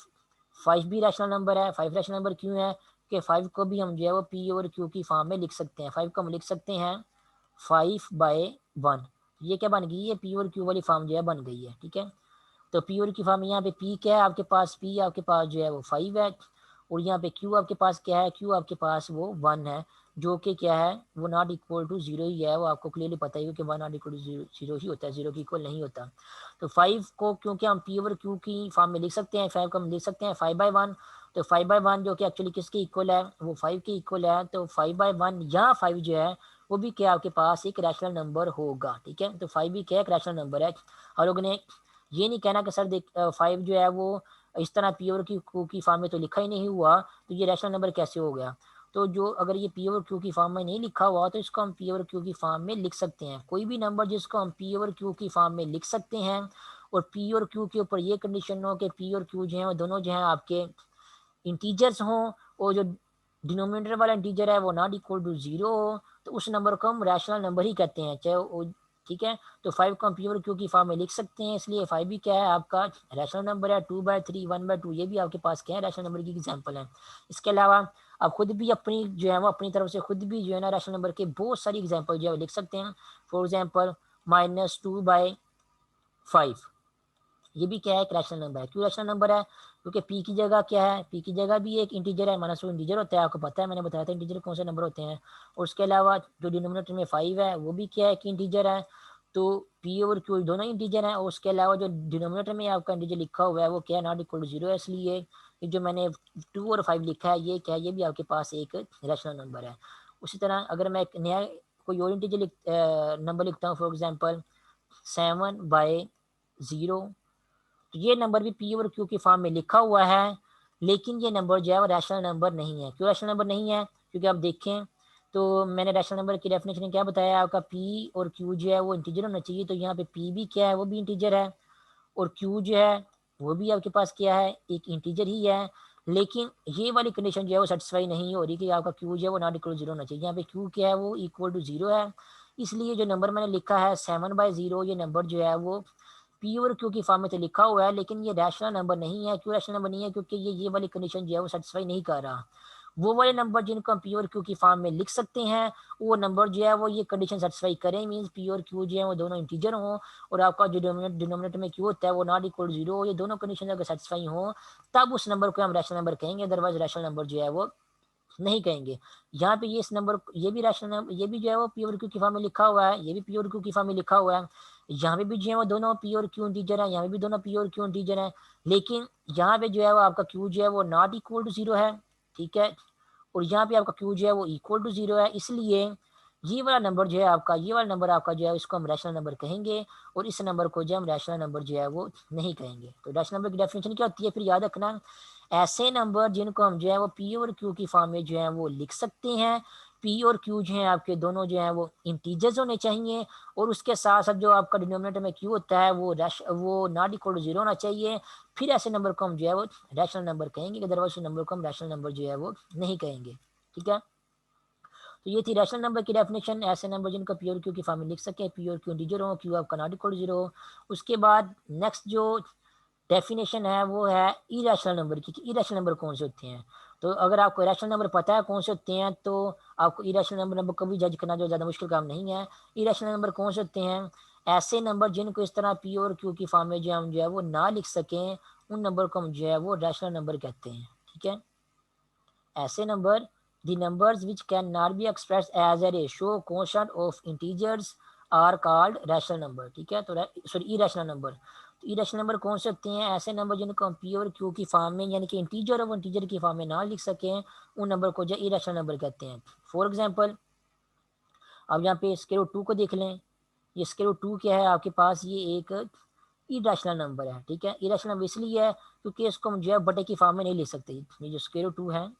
फाइव भी रैशनल नंबर है। फाइव रैशनल नंबर क्यों है कि फाइव को भी हम जो है वो पी और क्यू की फॉर्म में लिख सकते हैं। फाइव को हम लिख सकते हैं 5/1। ये क्या बन गई है, पी और क्यू वाली फॉर्म जो है बन गई है, ठीक है। तो पी और की फॉर्म यहाँ पे पी क्या है आपके पास, पी आपके पास जो है वो 5 है, और यहाँ पे क्यू आपके पास क्या है, क्यू आपके पास वो 1 है, जो कि क्या है वो नॉट इक्वल टू जीरो ही है। वो आपको क्लियरली पता ही है कि 1 नॉट इक्वल टू जीरो ही होता है, जीरो की इक्वल नहीं होता। तो 5 को क्योंकि हम पी और क्यू की फॉर्म में लिख सकते हैं, 5 को हम लिख सकते हैं 5/1। तो 5/1 जो कि एक्चुअली किसके इक्वल है, वो 5 के इक्वल है। तो 5/1 या 5 जो है वो भी क्या आपके पास एक रैशनल नंबर होगा, ठीक है। तो 5 भी क्या एक रैशनल नंबर है। और लोगों ने ये नहीं कहना कि सर देख 5 जो है वो इस तरह पी और क्यू की फॉर्म में तो लिखा ही नहीं हुआ, तो ये रैशनल नंबर कैसे हो गया। तो जो अगर ये पी और क्यू की फॉर्म में नहीं लिखा हुआ तो इसको हम पी और क्यू की फॉर्म में लिख सकते हैं। कोई भी नंबर जिसको हम पी और क्यू की फॉर्म में लिख सकते हैं, और पी और क्यू के ऊपर ये कंडीशन हो कि पी और क्यू जो है वो दोनों जो है आपके इंटीजर्स हों, और जो डिनोमिनेटर वाला इंटीजर है वो नॉट इक्वल टू जीरो हो, तो उस नंबर को हम रैशनल नंबर ही कहते हैं, चाहे वो, ठीक है। तो 5 को हम पी और क्यू की फॉर्म में लिख सकते हैं, इसलिए 5 भी क्या है आपका रैशनल नंबर है। 2/3, 1/2 ये भी आपके पास क्या है रैशनल नंबर की एग्जांपल है। इसके अलावा आप खुद भी अपनी जो है वो अपनी तरफ से खुद भी जो है ना रैशनल नंबर के बहुत सारी एग्जाम्पल जो है लिख सकते हैं। फॉर एग्जाम्पल -2/5, ये भी क्या है एक रैशनल नंबर है। क्यों रैशनल नंबर है, क्योंकि पी की जगह क्या है, पी की जगह भी एक इंटीजर है, -2 इंटीजर होता है, आपको पता है मैंने बताया था इंटीजर कौन से नंबर होते हैं। और उसके अलावा जो डिनोमिनेटर में 5 है वो भी क्या है कि इंटीजर है। तो पी और क्यू दोनों इंटीजर हैं, और उसके अलावा जो डिनोमिनेटर में आपका इंटीजर लिखा हुआ है वो क्या है नॉट इक्वल टू जीरो है, इसलिए ये जो मैंने 2 और 5 लिखा है ये क्या है, ये भी आपके पास एक रैशनल नंबर है। उसी तरह अगर मैं एक नया कोई और इंटीजर नंबर लिखता हूँ, फॉर एग्जाम्पल 7/0, तो ये नंबर भी पी और क्यू की फॉर्म में लिखा हुआ है, लेकिन ये नंबर जो है वो रैशनल नंबर नहीं है। क्यों रैशनल नंबर नहीं है, क्योंकि आप देखें तो मैंने रैशनल नंबर की डेफिनेशन क्या बताया, आपका पी और क्यू जो है वो इंटीजर होना चाहिए। तो यहाँ पे पी भी क्या है वो भी इंटीजर है, और क्यू जो है वो भी आपके पास क्या है एक इंटीजर ही है। लेकिन ये वाली कंडीशन जो है वो सेटिस्फाई नहीं हो रही कि आपका क्यू जो है वो नॉट इक्वल टू जीरो होना चाहिए। यहाँ पे क्यू क्या है वो इक्वल टू जीरो है, इसलिए जो नंबर मैंने लिखा है 7/0, ये नंबर जो है वो पी और क्यू की फॉर्म में तो लिखा हुआ है, लेकिन ये रैशनल नंबर नहीं है। क्यों रैशनल नंबर नहीं है, क्योंकि ये वाली कंडीशन जो है वो सेटिस्फाई नहीं कर रहा। वो वाले नंबर जिनको हम पी और क्यू की फॉर्म में लिख सकते हैं, वो नंबर जो है वो ये कंडीशन सेटिस्फाई करें, मीन्स पी और क्यू जो है वो दोनों इंटीजर हों, और आपका जो डिनोमिनेटर में क्यू होता है वो नॉट इक्वल जीरो हो, ये दोनों कंडीशन अगर सेटिस्फाई हो तब उस नंबर को हम रैशनल नंबर कहेंगे, अदरवाइज रैशनल नंबर जो है वो नहीं कहेंगे। यहाँ पे ये इस नंबर ये भी रैशनल नंबर, ये भी जो है वो पी और क्यू की फॉर्म में लिखा हुआ है, ये भी पी और क्यू की फॉर्म में लिखा हुआ है। यहाँ पे भी जो है वो दोनों पी और क्यू इंटीजर है, यहाँ पे भी दोनों पी और क्यू इंटीजर है, लेकिन यहाँ पे जो है वो आपका क्यू जो है वो नॉट इक्वल टू जीरो है, ठीक है। और यहाँ पे आपका क्यू जो है वो इक्वल टू जीरो है, इसलिए ये वाला नंबर जो है आपका, ये वाला नंबर आपका जो है इसको हम रैशनल नंबर कहेंगे, और इस नंबर को जो हम रैशनल नंबर जो है वो नहीं कहेंगे। तो रैशनल नंबर की डेफिनेशन क्या होती है फिर याद रखना, ऐसे नंबर जिनको हम जो है वो पी और क्यू की फॉर्म में जो है वो लिख सकते हैं। पी और क्यू जो है आपके दोनों जो है वो इंटीजर्स होने चाहिए, और उसके साथ साथ जो आपका डिनोमिनेटर में क्यू होता है वो नॉट इक्वल टू जीरो होना चाहिए। फिर ऐसे नंबर को हम जो है वो रैशनल नंबर कहेंगे, अदरवाइज नंबर को हम रैशनल नंबर जो है वो नहीं कहेंगे, ठीक है। तो ये थी रैशनल नंबर की डेफिनेशन, ऐसे नंबर जिनका पी और क्यू की फॉर्म में लिख सके, पी और क्यू इंटीजर हो, क्यू आपका नॉट इक्वल टू जीरो हो। उसके बाद नेक्स्ट जो डेफिनेशन है वो है इरेशनल नंबर की, इरेशनल नंबर कौन से होते हैं। तो अगर आपको इरेशनल नंबर पता है कौन से होते हैं, तो आपको इरेशनल नंबर को भी जज करना जो ज़्यादा मुश्किल काम नहीं है। इरेशनल नंबर कौन से होते हैं, ऐसे नंबर जिनको इस तरह पी और क्यू की फॉर्म में जो हम जो है वो ना लिख सकें, उन नंबर को हम जो है वो रैशनल नंबर कहते हैं, ठीक है। ऐसे number, the numbers which cannot be expressed as a ratio quotient of integers are called rational number, ठीक है। तो सॉरी irrational नंबर, तो irrational नंबर कौन से होते हैं, ऐसे नंबर जिनको हम पी और क्यू की फॉर्म में यानी कि इंटीजर और इंटीजर की फॉर्म में ना लिख सकें, उन नंबर को जो irrational नंबर कहते हैं। फॉर एग्जांपल अब यहाँ पे स्क्वायर रूट 2 को देख लें, ये स्क्वायर रूट 2 क्या है आपके पास, ये एक इरेशनल नंबर है, ठीक है। इरेशनल नंबर इसलिए है क्योंकि इसको हम जो है बटे की फॉर्म में नहीं लिख सकते। ये जो स्क्वायर रूट 2 है,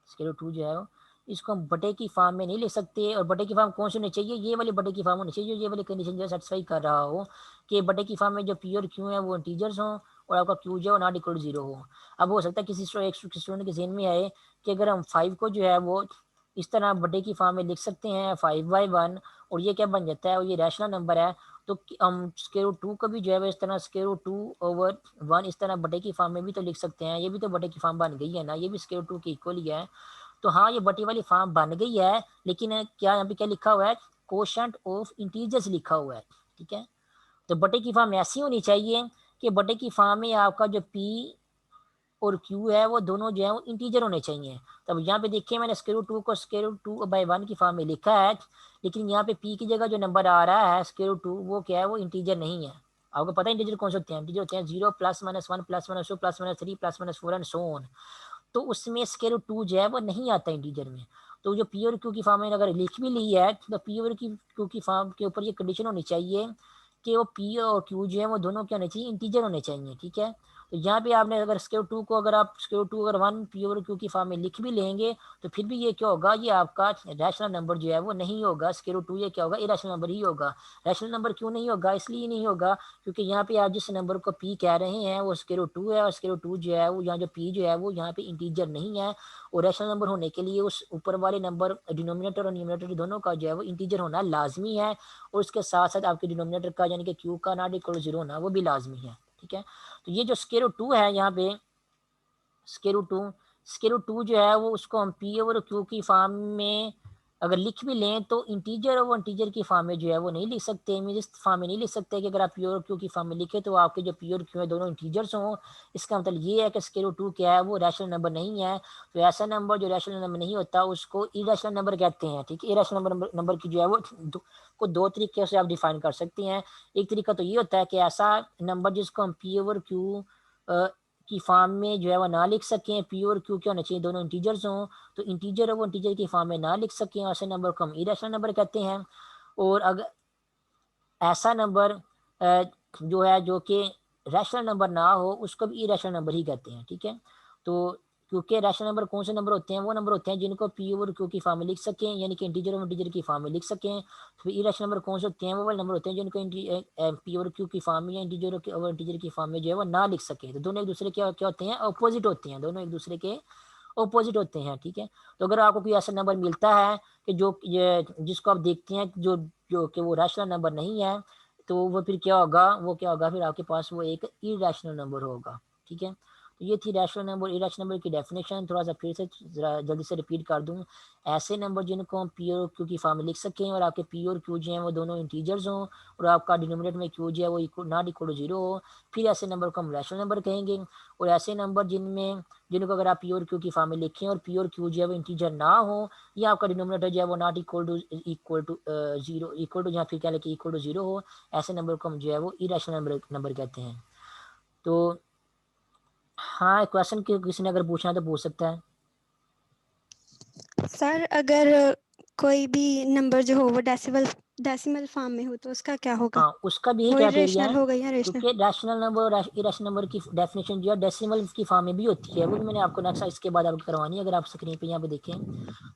स्केलो टू जो है इसको हम बटे की फॉर्म में नहीं ले सकते, और बटे की फॉर्म कौन सी होनी चाहिए, ये वाली बटे की फॉर्म होनी चाहिए, जो ये वाली कंडीशन जो है सेटिस्फाई कर रहा हो कि बटे की फॉर्म में जो पी और क्यू है वो इंटीजर्स हों, और आपका क्यू जो है नॉट इक्वल टू जीरो हो। अब हो सकता है किसी एक स्टूडेंट के जहन में आए कि अगर हम 5 को जो है वो इस तरह बटे की फॉर्म में लिख सकते हैं 5/1 और ये क्या बन जाता है और ये रैशनल नंबर है। तो हम स्क्वायर रूट 2 को भी जो है वो इस तरह स्क्वायर रूट 2/1 इस तरह बटे की फॉर्म में भी तो लिख सकते हैं। ये भी तो बटे की फॉर्म बन गई है ना, ये भी स्क्वायर रूट 2 के इक्वल ही है। तो हाँ, ये बटी वाली फॉर्म बन गई है, लेकिन क्या यहाँ पे क्या लिखा हुआ है, कोशेंट ऑफ इंटीजर्स लिखा हुआ है। ठीक है, तो बटे की फॉर्म ऐसी होनी चाहिए कि बटे की फॉर्म में आपका जो पी और क्यू है वो दोनों जो है वो इंटीजर होने चाहिए। तब यहाँ पे देखिए मैंने स्क्वायर रूट 2 को स्क्वायर रूट 2/1 की फॉर्म में लिखा है, लेकिन यहाँ पे पी की जगह जो नंबर आ रहा है स्क्वायर रूट 2 वो क्या है, वो इंटीजर नहीं है। आपको पता है इंटीजर कौन से होते हैं? इंटीजर होते हैं 0 +-1 +-2 +-3 +-4 एंड सो ऑन। तो उसमें स्क्वायर रूट 2 जो है वो नहीं आता इंटीजर में। तो जो पी और क्यू की फॉर्म में अगर लिख भी ली है तो पी और क्यू की फॉर्म के ऊपर ये कंडीशन होनी चाहिए कि वो पी और क्यू जो है वो दोनों क्या होने चाहिए, इंटीजर होने चाहिए। ठीक है, तो यहाँ पे आपने अगर स्क्वायर 2 को अगर आप स्क्वायर 2 अगर 1 पी और क्यू की फॉर्म में लिख भी लेंगे तो फिर भी ये क्या होगा, ये आपका रैशनल नंबर जो है वो नहीं होगा। स्क्वायर 2 ये क्या होगा, इरेशनल नंबर ही होगा। रैशनल नंबर क्यों नहीं होगा, इसलिए नहीं होगा क्योंकि यहाँ पे आप जिस नंबर को पी कह रहे हैं वो स्क्वायर 2 है और स्क्वायर 2 जो है वो यहाँ जो पी जो है वो यहाँ पे इंटीजर नहीं है। और रैशनल नंबर होने के लिए उस ऊपर वाले नंबर डिनोमिनेटर और न्यूमरेटर दोनों का जो है वो इंटीजर होना लाजमी है। और उसके साथ साथ आपके डिनोमिनेटर का यानी कि क्यू का नॉट इक्वल 0 होना वो भी लाजमी है। ठीक है, तो ये जो स्क्वायर रूट 2 है यहाँ पे स्क्वायर रूट 2 जो है वो उसको हम पी और क्यू की फॉर्म में अगर लिख भी लें तो इंटीजर और इंटीजर की फॉर्म में जो है वो नहीं लिख सकते। मीन इस फॉर्म में नहीं लिख सकते कि अगर आप पी और क्यू की फॉर्म में लिखे तो आपके जो पी और क्यू है दोनों इंटीजर्स हों। इसका मतलब ये है कि स्क्वायर रूट 2 क्या है, वो रैशनल नंबर नहीं है। तो ऐसा नंबर जो रैशनल नंबर नहीं होता उसको इरेशनल नंबर कहते हैं। ठीक है, इरेशनल नंबर की जो है वो दो तरीके से आप डिफाइन कर सकते हैं। एक तरीका तो ये होता है कि ऐसा नंबर जिसको हम पी और क्यू की फॉर्म में जो है वो ना लिख सकें, पी और क्यू क्या होना चाहिए, दोनों इंटीजर्स हों। तो इंटीजर और वो इंटीजर की फॉर्म में ना लिख सकें, ऐसे नंबर को हम इरेशनल नंबर कहते हैं। और अगर ऐसा नंबर जो है जो कि रैशनल नंबर ना हो उसको भी इरेशनल नंबर ही कहते हैं। ठीक है, तो क्योंकि रैशनल नंबर कौन से नंबर होते हैं, वो नंबर होते हैं जिनको पी और क्यू की फॉर्म में लिख सकें, यानी कि इंटीजर और इंटीजर की फॉर्म में लिख सकें। तो इरेशनल नंबर कौन से होते हैं, वो वाले नंबर होते हैं जिनको पी और क्यू की फॉर्म में या इंटीजर और इंटीजर की फॉर्म में जो है वो ना लिख सकें। तो दोनों एक दूसरे क्या क्या होते हैं, अपोजिट होते हैं, दोनों एक दूसरे के अपोजिट होते हैं। ठीक है, तो अगर आपको कोई ऐसा नंबर मिलता है कि जो ये जिसको आप देखते हैं जो जो कि वो रैशनल नंबर नहीं है, तो वो फिर क्या होगा, वो क्या होगा फिर आपके पास वो एक इरेशनल नंबर होगा। ठीक है, तो ये थी रैशनल नंबर इरेशनल नंबर की डेफिनेशन। थोड़ा सा फिर से जरा जल्दी से रिपीट कर दूं। ऐसे नंबर जिनको हम पी और क्यू की फॉर्म में लिख सकें और आपके पी और क्यू जो हैं वो दोनों इंटीजर्स हों और आपका डिनोमिनेटर में क्यू जो है वो नॉट इक्वल टू 0 हो, फिर ऐसे नंबर को हम रैशनल नंबर कहेंगे। और ऐसे नंबर जिनको अगर आप पी और क्यू की फॉर्म में लिखें और पी और क्यू जो है वो इंटीजर ना हो या आपका डिनोमिनेटर जो है वो not equal to 0 equal to या फिर क्या लिखे इक्वल टू 0 हो, ऐसे नंबर को हम जो है वो इरेशनल नंबर कहते हैं। तो हाँ, क्वेश्चन किसी ने अगर पूछना है तो पूछ सकता है। सर अगर कोई भी नंबर जो हो वो डेसिमल फॉर्म में हो तो उसका क्या होगा? हाँ, उसका भी यही वो क्राइटेरिया इरेशनल है, हो गई या रेशनल? क्योंकि रैशनल नंबर और इरेशनल नंबर की डेफिनेशन जो है डेसिमल की फॉर्म में भी होती है। वो भी मैंने आपको नेक्स्ट इसके बाद आपको करवानी है, अगर आप स्क्रीन पे यहाँ पे देखें।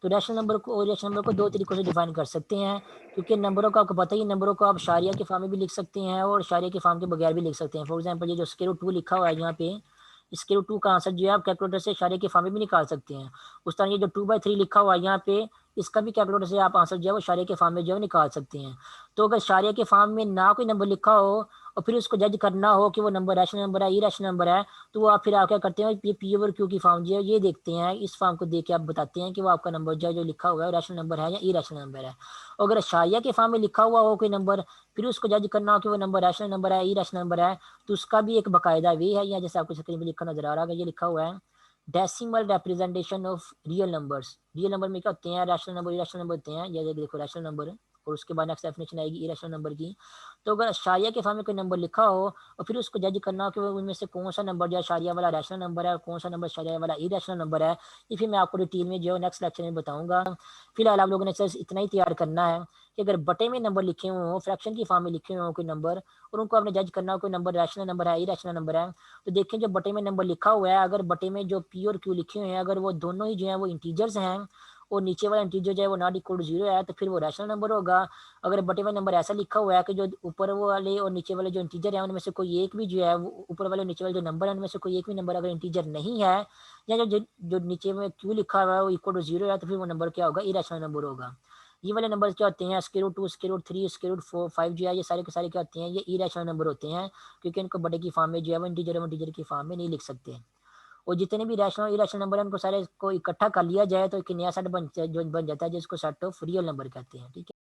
तो रैशनल नंबर को और इरेशनल नंबर को दो तरीकों से डिफाइन कर सकते हैं, क्योंकि नंबरों का आपको पता ही, नंबरों को आप शारिया की फॉर्म में भी लिख सकते हैं और शारिया की फॉर्म के बगैर भी लिख सकते हैं। फॉर एग्जाम्पल ये जो स्क्वायर रूट 2 लिखा हुआ है यहाँ पे, स्क्वायर रूट 2 का आंसर जो है आप कैलकुलेटर से शारिया की फॉर्म में भी निकाल सकते हैं। उस तरह ये जो 2/3 लिखा हुआ है यहाँ पे, इसका भी कैलकुलेटर से आप आंसर जो है वो शारिया के फॉर्म में जो है निकाल सकते हैं। तो अगर शारिया के फॉर्म में ना कोई नंबर लिखा हो और फिर उसको जज करना हो कि वो नंबर रैशनल नंबर है इरेशनल नंबर है, तो वो आप फिर आप क्या करते हैं, ये पी ओवर क्यू की फॉर्म जो है ये देखते हैं, इस फॉर्म को देख के आप बताते हैं कि वो आपका नंबर जो है जो लिखा हुआ है रैशनल नंबर है या इरेशनल नंबर है। और अगर शारिया के फॉर्म में लिखा हुआ हो कोई नंबर, फिर उसको जज करना हो कि वो नंबर रैशनल नंबर है इरेशनल नंबर है, तो उसका भी एक बाकायदा वे है। या जैसे आपको स्क्रीन पे लिखा नजर आ रहा है, ये लिखा हुआ है decimal representation of real numbers. Real number में क्या होते हैं, रैशनल नंबर इरेशनल नंबर होते हैं। ये देखो रैशनल नंबर है और उसके बाद नेक्स्ट डेफिनेशन आएगी इरेशनल नंबर की। तो अगर शारिया के फॉर्म में कोई नंबर लिखा हो और फिर उसको जज करना हो कि वो उनमें से कौन सा नंबर जो है शारिया वाला रैशनल नंबर है और कौन सा नंबर शारिया वाला इरेशनल नंबर है, ये फिर मैं आपको डिटेल में जो है नेक्स्ट लेक्चर में बताऊंगा। फिलहाल आप लोगों ने सिर्फ इतना ही तैयार करना है कि अगर बटे में नंबर लिखे हुए हों, फ्रैक्शन की फॉर्म में लिखे हुए हों कोई नंबर, और उनको आपने जज करना हो कोई नंबर रैशनल नंबर है इरेशनल नंबर है, तो देखें जो बटे में नंबर लिखा हुआ है, अगर बटे में जो पी और क्यू लिखे हुए हैं अगर वो दोनों ही जो है वो इंटीजर्स हैं और नीचे वाला इंटीजर जो है वो नॉट इक्वल टू 0 है, तो फिर वो रैशनल नंबर होगा। अगर बटे हुए नंबर ऐसा लिखा हुआ है कि जो ऊपर वो वाले और नीचे वाले जो इंटीजर है उनमें से कोई एक भी जो है वो ऊपर वाले और नीचे वाले जो नंबर है उनमें से कोई एक भी नंबर अगर इंटीजर नहीं है, या जो नीचे में क्यू लिखा हुआ है वो इक्वल टू 0 है, तो फिर वो नंबर क्या होगा, इरेशनल नंबर होगा। ये वाले नंबर क्या होते हैं, square root 2, square root 3, square root 4, 5 जो है ये सारे के सारे क्या होते हैं, ये इरेशनल नंबर होते हैं, क्योंकि इनको बड़े की फॉर्म में जो है वो इंटीजर की फॉर्म में नहीं लिख सकते। और जितने भी रैशनल और इरेशनल नंबर है उनको सारे को इकट्ठा कर लिया जाए तो एक नया सेट बन जाता है जिसको सेट ऑफ रियल नंबर कहते हैं। ठीक है।